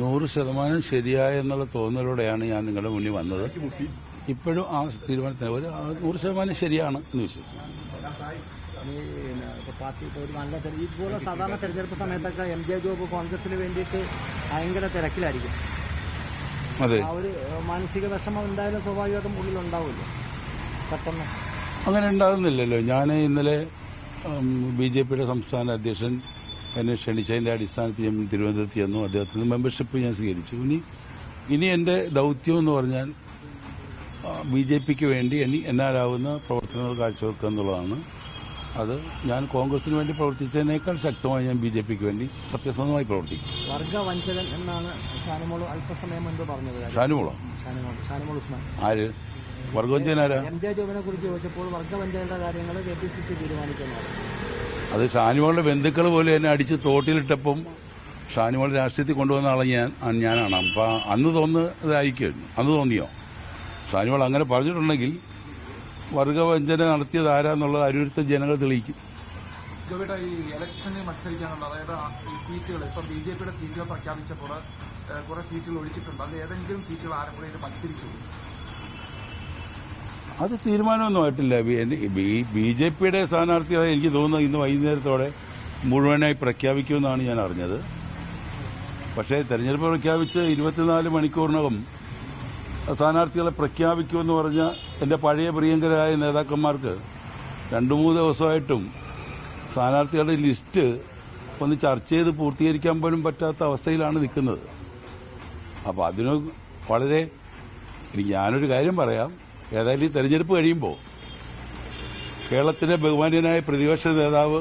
100% ശരിയായ എന്നുള്ള തോന്നലോടെയാണ് ഞാൻ നിങ്ങളുടെ മുന്നിൽ വന്നത്. ഇപ്പോഴും ആ തീരുമാനത്തിന് ഒരു 100% ശരിയാണ് എന്ന് വിശ്വസിക്കുന്നു. പാർട്ടി ഇപ്പോൾ ഒരു നല്ല ഇതുപോലെ സാധാരണ തെരഞ്ഞെടുപ്പ് സമയത്തൊക്കെ എം ജെ ജോബ് കോൺഗ്രസിന് വേണ്ടിയിട്ട് ഭയങ്കര തിരക്കിലായിരിക്കും. അതെ, ആ ഒരു മാനസിക വിഷമം എന്തായാലും സ്വാഭാവികമായിട്ടും ഉള്ളിലുണ്ടാവുമല്ലോ. പെട്ടെന്ന് അങ്ങനെ ഉണ്ടാകുന്നില്ലല്ലോ. ഞാൻ ഇന്നലെ BJPയുടെ സംസ്ഥാന അധ്യക്ഷൻ എന്നെ ക്ഷണിച്ചതിന്റെ അടിസ്ഥാനത്തിൽ ഞാൻ തിരുവനന്തപുരത്ത് ചെന്നു. അദ്ദേഹത്തിന് മെമ്പർഷിപ്പ് ഞാൻ സ്വീകരിച്ചു. ഇനി എന്റെ ദൌത്യം എന്ന് പറഞ്ഞാൽ BJPക്ക് വേണ്ടി എന്നാലാവുന്ന പ്രവർത്തനങ്ങൾ കാഴ്ചവെക്കുക എന്നുള്ളതാണ്. അത് ഞാൻ കോൺഗ്രസിന് വേണ്ടി പ്രവർത്തിച്ചതിനേക്കാൾ ശക്തമായി ഞാൻ BJPക്ക് വേണ്ടി സത്യസന്ധമായി പ്രവർത്തിക്കും. വർഗവഞ്ചകൻ എന്നാണ് ഷാനിമോൾ അല്പസമയം മുൻപ് പറഞ്ഞത്. ഷാനിമോൾ ഉസ്മാൻ ആര് വർഗവഞ്ചകനാരാ? എം ജെ ജോബിനെ കുറിച്ച് ചോദിച്ചപ്പോൾ വർഗവഞ്ചകന്റെ കാര്യങ്ങൾ KPCC തീരുമാനിക്കുന്നത്. അത് ഷാനിമോളുടെ ബന്ധുക്കൾ പോലും എന്നെ അടിച്ച് തോട്ടിലിട്ടപ്പം ഷാനിമോൾ രാഷ്ട്രീയത്തിൽ കൊണ്ടുവന്ന ആളെ ഞാനാണ്. അപ്പൊ അന്ന് തോന്നുന്നതായിരിക്കും. അന്ന് തോന്നിയോ? ഷാനിമോൾ അങ്ങനെ പറഞ്ഞിട്ടുണ്ടെങ്കിൽ വർഗവഞ്ചന നടത്തിയത് ആരാന്നുള്ളത് അരുവിരുത്ത ജനങ്ങൾ തെളിയിക്കും. ഈ ഇലക്ഷന് മത്സരിക്കാനുള്ള അതായത് ഈ സീറ്റുകൾ ഇപ്പൊ BJPയുടെ സീറ്റുകൾ പ്രഖ്യാപിച്ചപ്പോൾ കുറെ സീറ്റുകൾ ഒഴിച്ചിട്ടുണ്ട്. അത് ഏതെങ്കിലും സീറ്റുകൾ ആരെങ്കിലും മത്സരിക്കും? അത് തീരുമാനമൊന്നും ആയിട്ടില്ല. BJPയുടെ സ്ഥാനാർത്ഥികളെ എനിക്ക് തോന്നുന്നത് ഇന്ന് വൈകുന്നേരത്തോടെ മുഴുവനായി പ്രഖ്യാപിക്കുമെന്നാണ് ഞാൻ അറിഞ്ഞത്. പക്ഷേ തെരഞ്ഞെടുപ്പ് പ്രഖ്യാപിച്ച് 24 മണിക്കൂറിനകം സ്ഥാനാർത്ഥികളെ പ്രഖ്യാപിക്കുമെന്ന് പറഞ്ഞ എന്റെ പഴയ പ്രിയങ്കരായ നേതാക്കന്മാർക്ക് 2-3 ദിവസമായിട്ടും സ്ഥാനാർത്ഥികളുടെ ലിസ്റ്റ് ഒന്ന് ചർച്ച ചെയ്ത് പൂർത്തീകരിക്കാൻ പോലും പറ്റാത്ത അവസ്ഥയിലാണ് നിൽക്കുന്നത്. അപ്പോൾ അതിന് വളരെ ഞാനൊരു കാര്യം പറയാം. ഏതായാലും ഈ തെരഞ്ഞെടുപ്പ് കഴിയുമ്പോൾ കേരളത്തിലെ ബഹുമാന്യനായ പ്രതിപക്ഷ നേതാവ്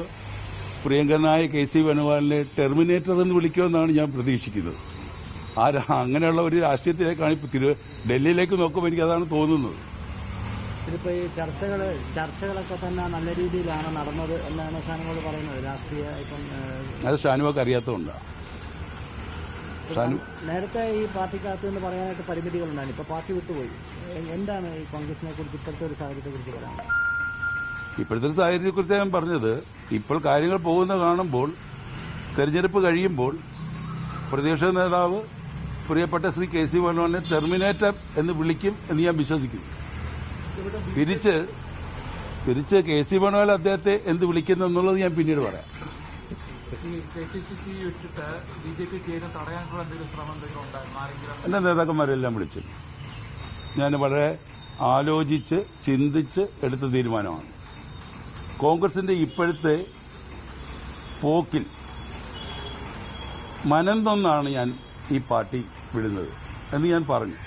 പ്രിയങ്കരനായ KC വേണുഗോപാലിനെ ടെർമിനേറ്റർ എന്ന് വിളിക്കുമെന്നാണ് ഞാൻ പ്രതീക്ഷിക്കുന്നത്. അങ്ങനെയുള്ള ഒരു രാഷ്ട്രീയത്തിലേക്കാണ് ഇപ്പോൾ ഡൽഹിയിലേക്ക് നോക്കുമ്പോൾ എനിക്ക് അതാണ് തോന്നുന്നത്. ഇതിപ്പോ ഈ ചർച്ചകളൊക്കെ തന്നെ നല്ല രീതിയിലാണ് നടന്നത് എന്നാണ് ഷാനിമോൾ പറയുന്നത്. രാഷ്ട്രീയ അത് ഷാനിമോൾക്ക് അറിയാത്തതുകൊണ്ടാണ്. നേരത്തെ ഈ പാർട്ടിക്കകത്ത് എന്ന് പറയാനായിട്ട് പരിമിതികളുണ്ടായിരുന്നു. ഇപ്പൊ പാർട്ടി വിട്ടുപോയി. എന്താണ് ഈ കോൺഗ്രസിനെ കുറിച്ച് ഇപ്പോഴത്തെ ഒരു സാഹചര്യത്തെ കുറിച്ച് പറയാനുള്ളത്? ഇപ്പോഴത്തെ ഒരു സാഹചര്യത്തെക്കുറിച്ച് ഞാൻ പറഞ്ഞത്, ഇപ്പോൾ കാര്യങ്ങൾ പോകുന്ന കാണുമ്പോൾ തെരഞ്ഞെടുപ്പ് കഴിയുമ്പോൾ പ്രതിപക്ഷ നേതാവ് പ്രിയപ്പെട്ട ശ്രീ KC വേണുഗോപാലിനെ ടെർമിനേറ്റർ എന്ന് വിളിക്കും എന്ന് ഞാൻ വിശ്വസിക്കുന്നു. തിരിച്ച് KC വേണുഗോപാൽ അദ്ദേഹത്തെ എന്ത് വിളിക്കുന്നു എന്നുള്ളത് ഞാൻ പിന്നീട് പറയാം. എന്റെ നേതാക്കന്മാരെല്ലാം വിളിച്ചു. ഞാൻ വളരെ ആലോചിച്ച് ചിന്തിച്ച് എടുത്ത തീരുമാനമാണ്. കോൺഗ്രസിന്റെ ഇപ്പോഴത്തെ പോക്കിൽ മനംതൊന്നാണ് ഞാൻ ഈ പാർട്ടി വിടുന്നത് എന്ന് ഞാൻ പറഞ്ഞു.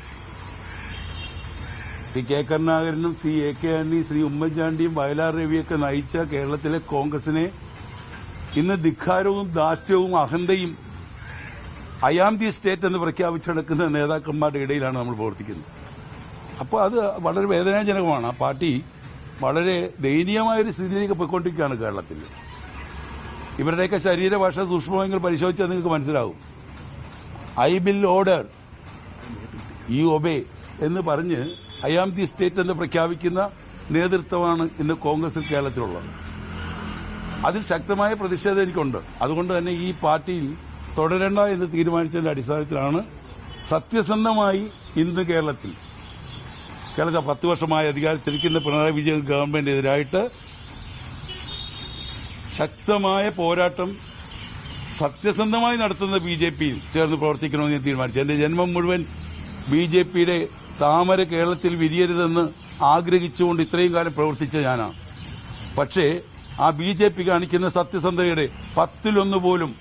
ശ്രീ K കരുണാകരനും ശ്രീ AK ആന്റണി, ശ്രീ ഉമ്മൻചാണ്ടിയും വയലാർ രവിയൊക്കെ നയിച്ച കേരളത്തിലെ കോൺഗ്രസിനെ ഇന്ന് ധിക്കാരവും ധാർഷ്ട്യവും അഹന്തയും അയാം ദി സ്റ്റേറ്റ് എന്ന് പ്രഖ്യാപിച്ചെടുക്കുന്ന നേതാക്കന്മാരുടെ ഇടയിലാണ് നമ്മൾ പ്രവർത്തിക്കുന്നത്. അപ്പോൾ അത് വളരെ വേദനാജനകമാണ്. ആ പാർട്ടി വളരെ ദയനീയമായൊരു സ്ഥിതിയിലേക്ക് പോയിക്കൊണ്ടിരിക്കുകയാണ് കേരളത്തിൽ. ഇവരുടെയൊക്കെ ശരീരഭാഷ സൂക്ഷ്മങ്ങൾ പരിശോധിച്ചാൽ നിങ്ങൾക്ക് മനസ്സിലാവും. I bill order U obey എന്ന് പറഞ്ഞ് അയാം ദി സ്റ്റേറ്റ് എന്ന് പ്രഖ്യാപിക്കുന്ന നേതൃത്വമാണ് ഇന്ന് കോൺഗ്രസിൽ കേരളത്തിലുള്ളത്. അതിൽ ശക്തമായ പ്രതിഷേധം എനിക്കുണ്ട്. അതുകൊണ്ട് തന്നെ ഈ പാർട്ടിയിൽ തുടരണ്ട എന്ന് തീരുമാനിച്ചതിന്റെ അടിസ്ഥാനത്തിലാണ് സത്യസന്ധമായി ഇന്ന് കേരളത്തിൽ 10 വർഷമായി അധികാരത്തിലിരിക്കുന്ന പിണറായി വിജയൻ ഗവൺമെന്റിനെതിരായിട്ട് ശക്തമായ പോരാട്ടം സത്യസന്ധമായി നടത്തുന്ന BJPയിൽ ചേർന്ന് പ്രവർത്തിക്കണമെന്ന് ഞാൻ തീരുമാനിച്ചു. എന്റെ ജന്മം മുഴുവൻ BJPയുടെ താമര കേരളത്തിൽ വിരിയരുതെന്ന് ആഗ്രഹിച്ചുകൊണ്ട് ഇത്രയും കാലം പ്രവർത്തിച്ച ഞാനാണ്. പക്ഷേ ആ BJP കാണിക്കുന്ന സത്യസന്ധതയുടെ 10-1 പോലും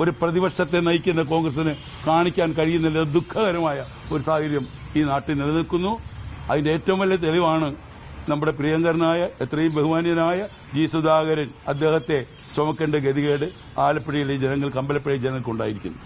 ഒരു പ്രതിപക്ഷത്തെ നയിക്കുന്ന കോൺഗ്രസിന് കാണിക്കാൻ കഴിയുന്നില്ല. ദുഃഖകരമായ ഒരു സാഹചര്യം ഈ നാട്ടിൽ നിലനിൽക്കുന്നു. അതിന്റെ ഏറ്റവും വലിയ തെളിവാണ് നമ്മുടെ പ്രിയങ്കരനായ എത്രയും ബഹുമാന്യനായ G സുധാകരൻ അദ്ദേഹത്തെ ചുമക്കേണ്ട ഗതികേട് ആലപ്പുഴയിലെ ജനങ്ങൾക്ക്, അമ്പലപ്പുഴയിലെ ജനങ്ങൾക്ക് ഉണ്ടായിരിക്കുന്നു.